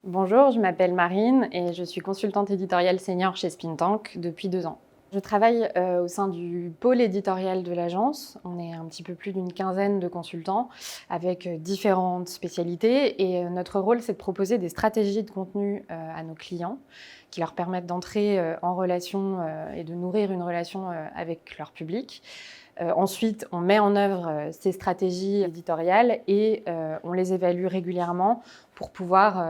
Bonjour, je m'appelle Marine et je suis consultante éditoriale senior chez Spintank depuis 2 ans. Je travaille au sein du pôle éditorial de l'agence. On est un petit peu plus d'une quinzaine de consultants avec différentes spécialités et notre rôle, c'est de proposer des stratégies de contenu à nos clients qui leur permettent d'entrer en relation et de nourrir une relation avec leur public. Ensuite, on met en œuvre ces stratégies éditoriales et on les évalue régulièrement pour pouvoir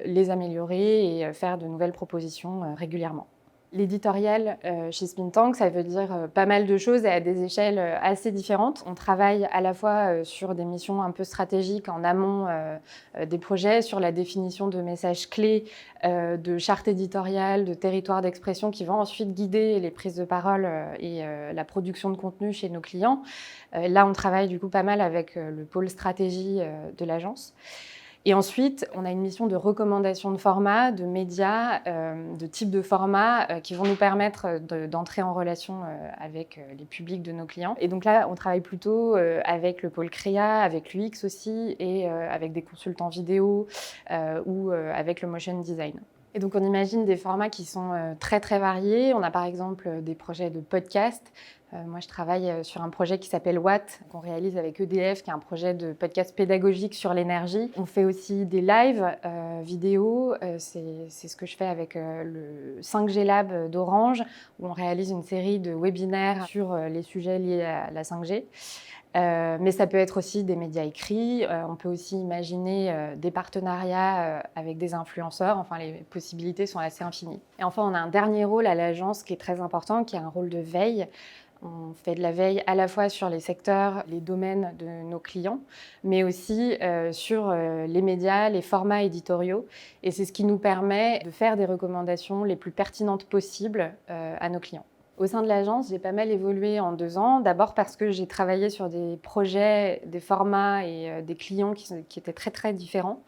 les améliorer et faire de nouvelles propositions régulièrement. L'éditorial chez Spintank, ça veut dire pas mal de choses et à des échelles assez différentes. On travaille à la fois sur des missions un peu stratégiques en amont des projets, sur la définition de messages clés, de chartes éditoriales, de territoires d'expression qui vont ensuite guider les prises de parole et la production de contenu chez nos clients. Là, on travaille du coup pas mal avec le pôle stratégie de l'agence. Et ensuite, on a une mission de recommandation de formats, de médias, de types de formats qui vont nous permettre d'entrer en relation avec les publics de nos clients. Et donc là, on travaille plutôt avec le pôle créa, avec l'UX aussi, et avec des consultants vidéo ou avec le motion design. Et donc on imagine des formats qui sont très très variés. On a par exemple des projets de podcast. Moi je travaille sur un projet qui s'appelle Watt, qu'on réalise avec EDF, qui est un projet de podcast pédagogique sur l'énergie. On fait aussi des lives vidéo. C'est ce que je fais avec le 5G Lab d'Orange, où on réalise une série de webinaires sur les sujets liés à la 5G. Mais ça peut être aussi des médias écrits, on peut aussi imaginer des partenariats avec des influenceurs, enfin les possibilités sont assez infinies. Et enfin, on a un dernier rôle à l'agence qui est très important, qui est un rôle de veille. On fait de la veille à la fois sur les secteurs, les domaines de nos clients, mais aussi sur les médias, les formats éditoriaux. Et c'est ce qui nous permet de faire des recommandations les plus pertinentes possibles à nos clients. Au sein de l'agence, j'ai pas mal évolué en 2 ans. D'abord parce que j'ai travaillé sur des projets, des formats et des clients qui étaient très très différents.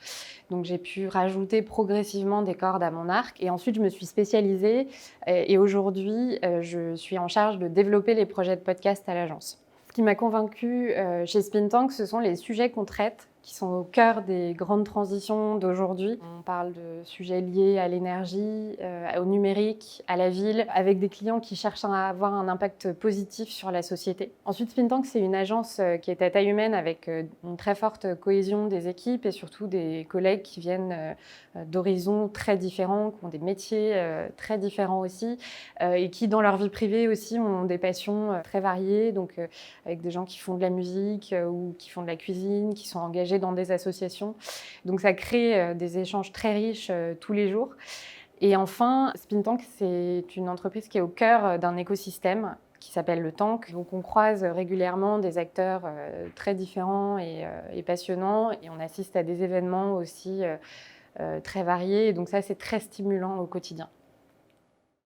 Donc j'ai pu rajouter progressivement des cordes à mon arc. Et ensuite, je me suis spécialisée et aujourd'hui, je suis en charge de développer les projets de podcast à l'agence. Ce qui m'a convaincue chez Spintank, ce sont les sujets qu'on traite, qui sont au cœur des grandes transitions d'aujourd'hui. On parle de sujets liés à l'énergie, au numérique, à la ville, avec des clients qui cherchent à avoir un impact positif sur la société. Ensuite, Spintank, c'est une agence qui est à taille humaine avec une très forte cohésion des équipes et surtout des collègues qui viennent d'horizons très différents, qui ont des métiers très différents aussi et qui, dans leur vie privée aussi, ont des passions très variées, donc avec des gens qui font de la musique ou qui font de la cuisine, qui sont engagés dans des associations. Donc ça crée des échanges très riches tous les jours. Et enfin, Spintank, c'est une entreprise qui est au cœur d'un écosystème qui s'appelle le Tank. Donc on croise régulièrement des acteurs très différents et passionnants et on assiste à des événements aussi très variés. Et donc ça, c'est très stimulant au quotidien.